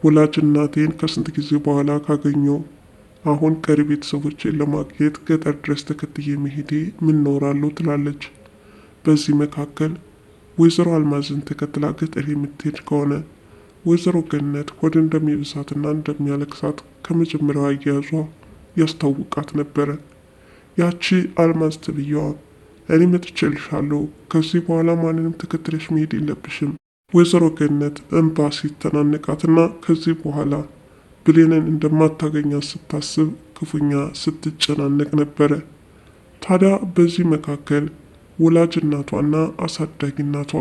ወላጅ እናቴን ከስንት ጊዜ በኋላ ካገኘው አሁን ቀሪ ቤተሰቦችን ለማግኘት ገጠር ድረስ ተከትዬ መሄዴ ምን ኖራለሁ ትላለች። በዚህ መካከል ወይዘሮ አልማዝን ተከትላ ገጠር የምትሄድ ከሆነ ወይዘሮ ገነት ሆድ እንደሚብሳትና እንደሚያለቅሳት ከመጀመሪያው አያያዟ ያስታውቃት ነበረ። ያቺ አልማዝ ትብያዋ እኔ መጥቼልሻለሁ፣ ከዚህ በኋላ ማንንም ተከትለሽ መሄድ የለብሽም። ወይዘሮ ገነት እንባ ሲተናነቃትና ከዚህ በኋላ ብሌንን እንደማታገኛት ስታስብ ክፉኛ ስትጨናነቅ ነበረ። ታዲያ በዚህ መካከል ወላጅ እናቷና አሳዳጊ እናቷ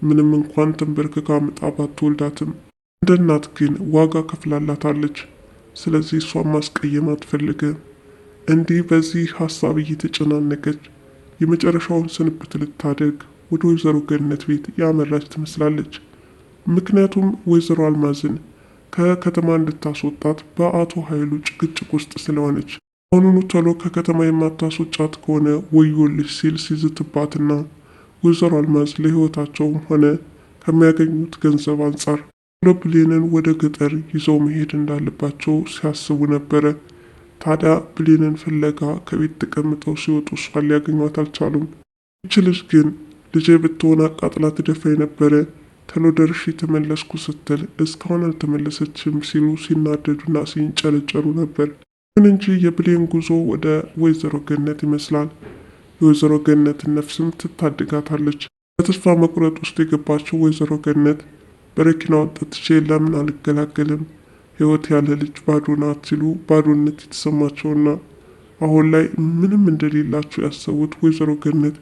ምንም እንኳን ተንበርክካ ምጣ ባትወልዳትም እንደ እናት ግን ዋጋ ከፍላላታለች። ስለዚህ እሷን ማስቀየም አትፈልግም። እንዲህ በዚህ ሀሳብ እየተጨናነቀች የመጨረሻውን ስንብት ልታደርግ ወደ ወይዘሮ ገነት ቤት ያመራች ትመስላለች። ምክንያቱም ወይዘሮ አልማዝን ከከተማ እንድታስወጣት በአቶ ኃይሉ ጭቅጭቅ ውስጥ ስለሆነች አሁኑኑ ቶሎ ከከተማ የማታስወጫት ከሆነ ወዮልሽ ሲል ሲዝትባትና ወይዘሮ አልማዝ ለሕይወታቸውም ሆነ ከሚያገኙት ገንዘብ አንጻር ብሌንን ወደ ገጠር ይዘው መሄድ እንዳለባቸው ሲያስቡ ነበረ። ታዲያ ብሌንን ፍለጋ ከቤት ተቀምጠው ሲወጡ እሷን ሊያገኟት አልቻሉም። ይች ልጅ ግን ልጄ ብትሆን አቃጥላ ትደፋኝ ነበረ፣ ተሎ ደርሼ ተመለስኩ ስትል እስካሁን አልተመለሰችም ሲሉ ሲናደዱና ሲንጨረጨሩ ነበር። ግን እንጂ የብሌን ጉዞ ወደ ወይዘሮ ገነት ይመስላል። የወይዘሮ ገነትን ነፍስም ትታድጋታለች። በተስፋ መቁረጥ ውስጥ የገባችው ወይዘሮ ገነት በረኪናውን ጠጥቼ ለምን አልገላገልም፣ ሕይወት ያለ ልጅ ባዶ ናት ሲሉ ባዶነት የተሰማቸውና አሁን ላይ ምንም እንደሌላቸው ያሰቡት ወይዘሮ ገነት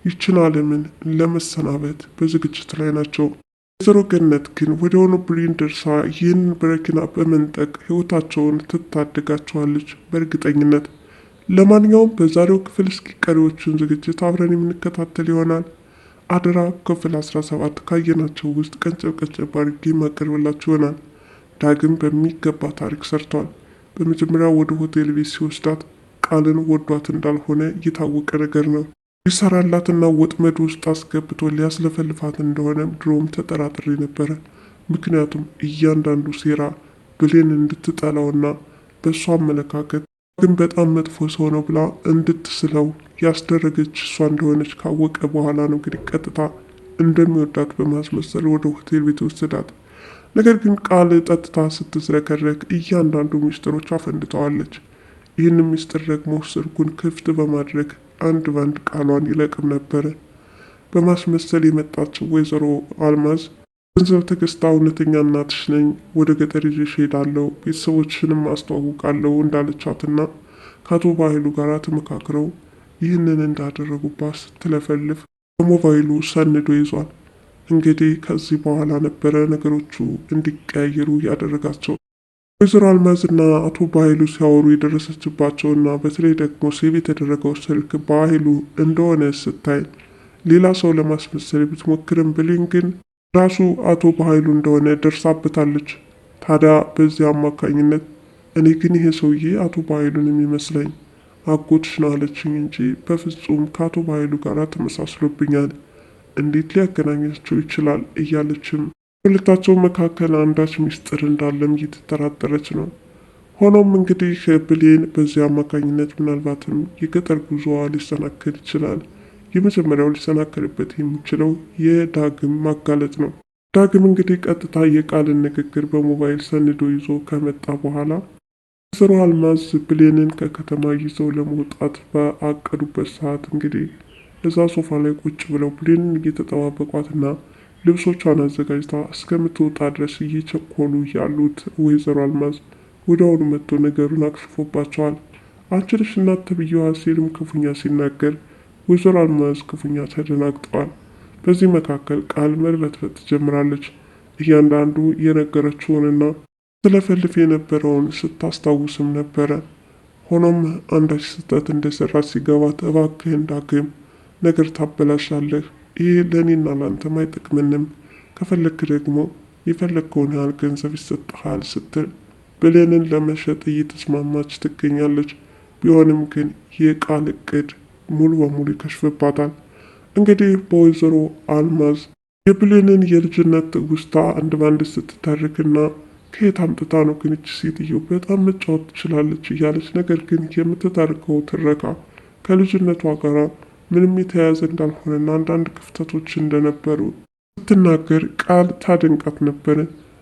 ይችን ዓለምን ለመሰናበት በዝግጅት ላይ ናቸው። ወይዘሮ ገነት ግን ወዲያውኑ ብሌን ደርሳ ይህንን በረኪና በመንጠቅ ሕይወታቸውን ትታደጋቸዋለች በእርግጠኝነት። ለማንኛውም በዛሬው ክፍል እስኪ ቀሪዎቹን ዝግጅት አብረን የምንከታተል ይሆናል። አደራ ክፍል 17 ካየናቸው ውስጥ ቀንጨብ ቀንጨብ አድርጌ ማቀርብላችሁ ይሆናል። ዳግም በሚገባ ታሪክ ሰርቷል። በመጀመሪያ ወደ ሆቴል ቤት ሲወስዳት ቃልን ወዷት እንዳልሆነ የታወቀ ነገር ነው። ሊሰራላትና ወጥመድ ውስጥ አስገብቶ ሊያስለፈልፋት እንደሆነ ድሮም ተጠራጥሬ ነበረ። ምክንያቱም እያንዳንዱ ሴራ ብሌን እንድትጠላውና በእሷ አመለካከት ግን በጣም መጥፎ ሰው ነው ብላ እንድትስለው ያስደረገች እሷ እንደሆነች ካወቀ በኋላ ነው እንግዲህ ቀጥታ እንደሚወዳት በማስመሰል ወደ ሆቴል ቤት ወሰዳት። ነገር ግን ቃል ጠጥታ ስትዝረከረክ እያንዳንዱ ሚስጥሮች አፈንድተዋለች። ይህን ሚስጥር ደግሞ ስልኩን ክፍት በማድረግ አንድ ባንድ ቃሏን ይለቅም ነበረ። በማስመሰል የመጣችው ወይዘሮ አልማዝ ገንዘብ ተገዝታ እውነተኛ እናትሽ ነኝ፣ ወደ ገጠር ይዤሽ እሄዳለሁ፣ ቤተሰቦችንም አስተዋውቃለሁ እንዳለቻትና ከአቶ ባህሉ ጋር ተመካክረው ይህንን እንዳደረጉባት ስትለፈልፍ በሞባይሉ ሰንዶ ይዟል። እንግዲህ ከዚህ በኋላ ነበረ ነገሮቹ እንዲቀያየሩ ያደረጋቸው። ወይዘሮ አልማዝና አቶ ባህሉ ሲያወሩ የደረሰችባቸውና በተለይ ደግሞ ሴቭ የተደረገው ስልክ ባህሉ እንደሆነ ስታይ ሌላ ሰው ለማስመሰል ብትሞክርም ብሌን ግን ራሱ አቶ ባህሉ እንደሆነ ደርሳበታለች። ታዲያ በዚህ አማካኝነት እኔ ግን ይሄ ሰውዬ አቶ ባህሉን የሚመስለኝ አጎትሽ ነው አለችኝ እንጂ በፍጹም ከአቶ ባህሉ ጋር ተመሳስሎብኛል፣ እንዴት ሊያገናኛቸው ይችላል እያለችም ሁለታቸው መካከል አንዳች ሚስጥር እንዳለም እየተጠራጠረች ነው። ሆኖም እንግዲህ ብሌን በዚህ አማካኝነት ምናልባትም የገጠር ጉዞዋ ሊሰናከል ይችላል። የመጀመሪያው ሊሰናከልበት የሚችለው የዳግም ማጋለጥ ነው። ዳግም እንግዲህ ቀጥታ የቃልን ንግግር በሞባይል ሰንዶ ይዞ ከመጣ በኋላ ወይዘሮ አልማዝ ብሌንን ከከተማ ይዘው ለመውጣት በአቀዱበት ሰዓት እንግዲህ እዛ ሶፋ ላይ ቁጭ ብለው ብሌንን እየተጠባበቋትና ልብሶቿን አዘጋጅታ እስከምትወጣ ድረስ እየቸኮሉ ያሉት ወይዘሮ አልማዝ ወዲያውኑ መጥቶ ነገሩን አክሽፎባቸዋል። አንቺ ነሽ እናት ተብዬዋ ሲልም ክፉኛ ሲናገር ወይዘሮ አልማዝ ክፉኛ ተደናግጠዋል። በዚህ መካከል ቃል መልበትበት ትጀምራለች። እያንዳንዱ የነገረችውንና ስለፈልፍ የነበረውን ስታስታውስም ነበረ። ሆኖም አንዳች ስህተት እንደሰራች ሲገባት እባክህን ዳግም ነገር ታበላሻለህ፣ ይህ ለእኔና ላንተም አይጠቅምንም፣ ከፈለክ ደግሞ የፈለግከውን ያህል ገንዘብ ይሰጥሃል ስትል ብሌንን ለመሸጥ እየተስማማች ትገኛለች። ቢሆንም ግን የቃል እቅድ ሙሉ በሙሉ ይከሽፍባታል። እንግዲህ በወይዘሮ አልማዝ የብሌንን የልጅነት ትውስታ አንድ ባንድ ስትተርክና ከየት አምጥታ ነው ግን እች ሴትዮ በጣም መጫወት ትችላለች እያለች ነገር ግን የምትታርከው ትረካ ከልጅነቷ ጋር ምንም የተያያዘ እንዳልሆነና አንዳንድ ክፍተቶች እንደነበሩ ስትናገር ቃል ታደንቃት ነበረ።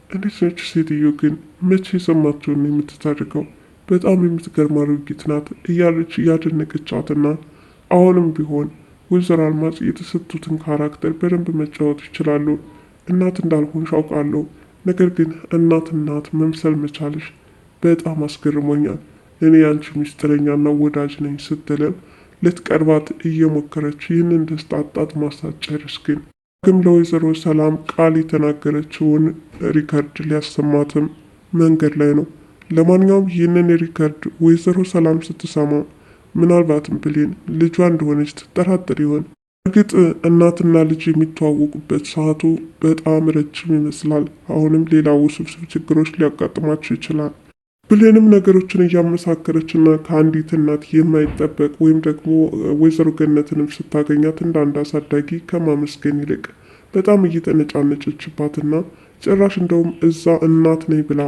እንዴት ነች ሴትዮ ግን መቼ የሰማችውን ነው የምትታርከው? በጣም የምትገርም አሮጊት ናት እያለች እያደነቀቻትና አሁንም ቢሆን ወይዘሮ አልማዝ የተሰጡትን ካራክተር በደንብ መጫወት ይችላሉ። እናት እንዳልሆንሽ አውቃለሁ፣ ነገር ግን እናት መምሰል መቻልሽ በጣም አስገርሞኛል። እኔ ያንቺ ሚስጥረኛና ወዳጅ ነኝ ስትልም ልትቀርባት እየሞከረች ይህንን ደስታ አጣጥማ ሳትጨርስ ግን ለወይዘሮ ሰላም ቃል የተናገረችውን ሪከርድ ሊያሰማትም መንገድ ላይ ነው። ለማንኛውም ይህንን ሪከርድ ወይዘሮ ሰላም ስትሰማ ምናልባትም ብሌን ልጇ እንደሆነች ትጠራጠር ይሆን? እርግጥ እናትና ልጅ የሚተዋወቁበት ሰዓቱ በጣም ረጅም ይመስላል። አሁንም ሌላ ውስብስብ ችግሮች ሊያጋጥማቸው ይችላል። ብሌንም ነገሮችን እያመሳከረችና ከአንዲት እናት የማይጠበቅ ወይም ደግሞ ወይዘሮ ገነትንም ስታገኛት እንደ አንድ አሳዳጊ ከማመስገን ይልቅ በጣም እየተነጫነጨችባትና ጭራሽ እንደውም እዛ እናት ነኝ ብላ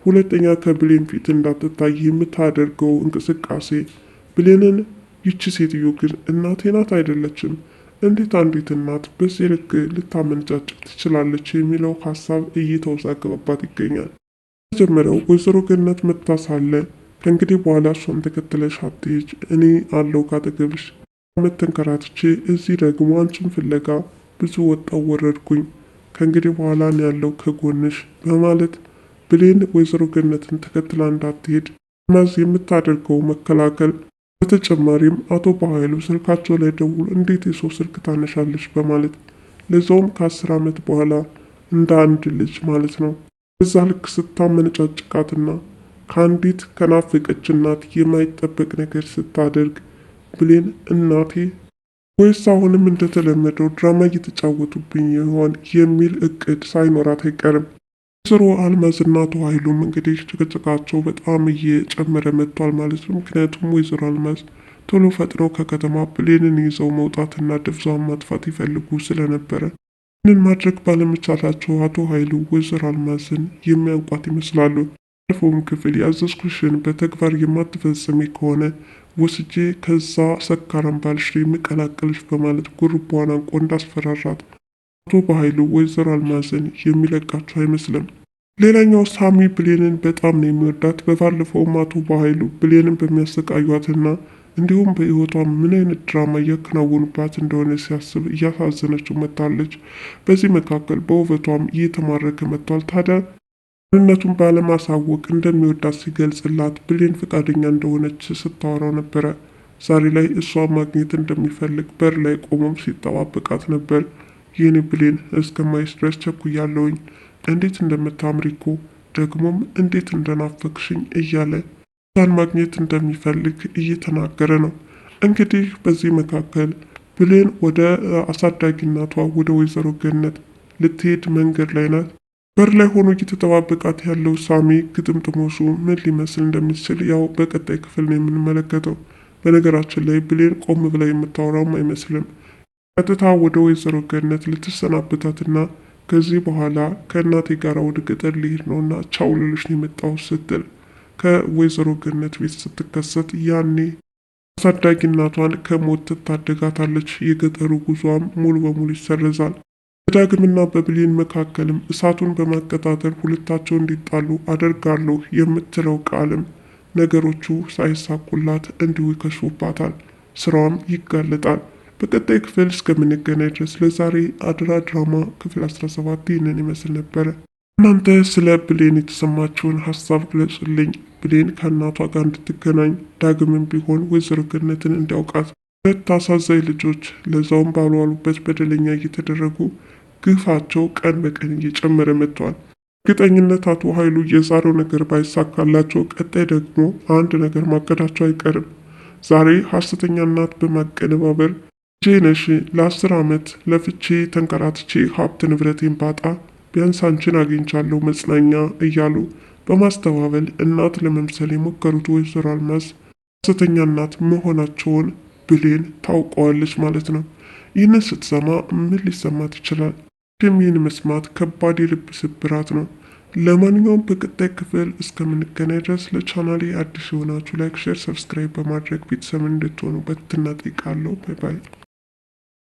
ሁለተኛ ከብሌን ፊት እንዳትታይ የምታደርገው እንቅስቃሴ ብሌንን ይቺ ሴትዮ ግን እናቴ ናት አይደለችም፣ እንዴት አንዲት እናት በዚህ ልክ ልታመነጫጭቅ ትችላለች የሚለው ሀሳብ እየተወዛገበባት ይገኛል። መጀመሪያው ወይዘሮ ገነት መጥታ ሳለ ከእንግዲህ በኋላ እሷን ተከትለሽ አትሄጂ፣ እኔ አለው ካጠገብሽ መተንከራትቼ እዚህ ደግሞ አንቺን ፍለጋ ብዙ ወጣው ወረድኩኝ፣ ከእንግዲህ በኋላ እኔ ያለው ከጎንሽ በማለት ብሌን ወይዘሮ ገነትን ተከትላ እንዳትሄድ ማዝ የምታደርገው መከላከል። በተጨማሪም አቶ በኃይሉ ስልካቸው ላይ ደውሎ እንዴት የሰው ስልክ ታነሻለች በማለት ለዛውም ከ10 ዓመት በኋላ እንደ አንድ ልጅ ማለት ነው በዛ ልክ ስታመነጫጭቃትና ከአንዲት ከናፈቀች እናት የማይጠበቅ ነገር ስታደርግ ብሌን እናቴ ወይስ አሁንም እንደተለመደው ድራማ እየተጫወቱብኝ ይሆን የሚል እቅድ ሳይኖራት አይቀርም። ወይዘሮ አልማዝና አቶ ኃይሉም እንግዲህ ጭቅጭቃቸው በጣም እየጨመረ መጥቷል ማለት ነው። ምክንያቱም ወይዘሮ አልማዝ ቶሎ ፈጥነው ከከተማ ብሌንን ይዘው መውጣትና ደብዛውን ማጥፋት ይፈልጉ ስለነበረ ይህንን ማድረግ ባለመቻላቸው አቶ ኃይሉ ወይዘሮ አልማዝን የሚያውቋት ይመስላሉ። ባለፈውም ክፍል ያዘዝኩሽን በተግባር የማትፈጽሚ ከሆነ ወስጄ ከዛ ሰካራም ባልሽ የሚቀላቀልሽ በማለት ጉርቧን አንቆ እንዳስፈራራት አቶ በኃይሉ ወይዘሮ አልማዝን የሚለቃቸው አይመስልም። ሌላኛው ሳሚ ብሌንን በጣም ነው የሚወዳት። በባለፈውም አቶ በኃይሉ ብሌንን በሚያሰቃዩትና እንዲሁም በሕይወቷ ምን አይነት ድራማ እያከናወኑባት እንደሆነ ሲያስብ እያሳዘነችው መጥታለች። በዚህ መካከል በውበቷም እየተማረከ መጥቷል። ታዲያ ማንነቱን ባለማሳወቅ እንደሚወዳት ሲገልጽላት ብሌን ፈቃደኛ እንደሆነች ስታወራው ነበረ። ዛሬ ላይ እሷን ማግኘት እንደሚፈልግ በር ላይ ቆሞም ሲጠባበቃት ነበር። ይህን ብሌን እስከማይስ ድረስ ቸኩያለሁኝ፣ እንዴት እንደምታምሪ እኮ ደግሞም እንዴት እንደናፈቅሽኝ እያለ እሷን ማግኘት እንደሚፈልግ እየተናገረ ነው። እንግዲህ በዚህ መካከል ብሌን ወደ አሳዳጊ እናቷ ወደ ወይዘሮ ገነት ልትሄድ መንገድ ላይ ናት። በር ላይ ሆኖ እየተጠባበቃት ያለው ሳሚ ግጥምጥሞሹ ምን ሊመስል እንደሚችል ያው በቀጣይ ክፍል ነው የምንመለከተው። በነገራችን ላይ ብሌን ቆም ብላ የምታወራም አይመስልም። ቀጥታ ወደ ወይዘሮ ገነት ልትሰናበታትና ከዚህ በኋላ ከእናቴ ጋር ወደ ገጠር ሊሄድ ነውና ቻው ልልሽ ነው የመጣው ስትል ከወይዘሮ ገነት ቤት ስትከሰት ያኔ አሳዳጊ እናቷን ከሞት ትታደጋታለች። የገጠሩ ጉዟም ሙሉ በሙሉ ይሰረዛል። በዳግምና በብሌን መካከልም እሳቱን በማቀጣጠል ሁለታቸው እንዲጣሉ አደርጋለሁ የምትለው ቃልም ነገሮቹ ሳይሳኩላት እንዲሁ ይከሽፉባታል። ስራዋም ይጋለጣል። በቀጣይ ክፍል እስከምንገናኝ ድረስ ለዛሬ አደራ ድራማ ክፍል 17 ይህንን ይመስል ነበረ። እናንተ ስለ ብሌን የተሰማችውን ሀሳብ ግለጹልኝ። ብሌን ከእናቷ ጋር እንድትገናኝ ዳግምም ቢሆን ወይዘሮ ገነትን እንዲያውቃት ሁለት አሳዛኝ ልጆች ለዛውም ባልዋሉበት በደለኛ እየተደረጉ ግፋቸው ቀን በቀን እየጨመረ መጥቷል። እርግጠኝነት አቶ ኃይሉ የዛሬው ነገር ባይሳካላቸው ቀጣይ ደግሞ አንድ ነገር ማቀዳቸው አይቀርም። ዛሬ ሐሰተኛ እናት በማቀነባበር ጄነሽ ለ10 ዓመት ለፍቼ ተንከራትቼ ሀብት ንብረቴን ባጣ ቢያንስ አንቺን አግኝቻለሁ መጽናኛ እያሉ በማስተባበል እናት ለመምሰል የሞከሩት ወይዘሮ አልማዝ ሐሰተኛ እናት መሆናቸውን ብሌን ታውቀዋለች ማለት ነው። ይህንን ስትሰማ ምን ሊሰማት ይችላል? ይህን መስማት ከባድ የልብ ስብራት ነው። ለማንኛውም በቀጣይ ክፍል እስከምንገናኝ ድረስ ለቻናሌ አዲስ የሆናችሁ ላይክ፣ ሼር፣ ሰብስክራይብ በማድረግ ቤተሰብ እንድትሆኑ በትህትና እጠይቃለሁ። ባይ ባይ።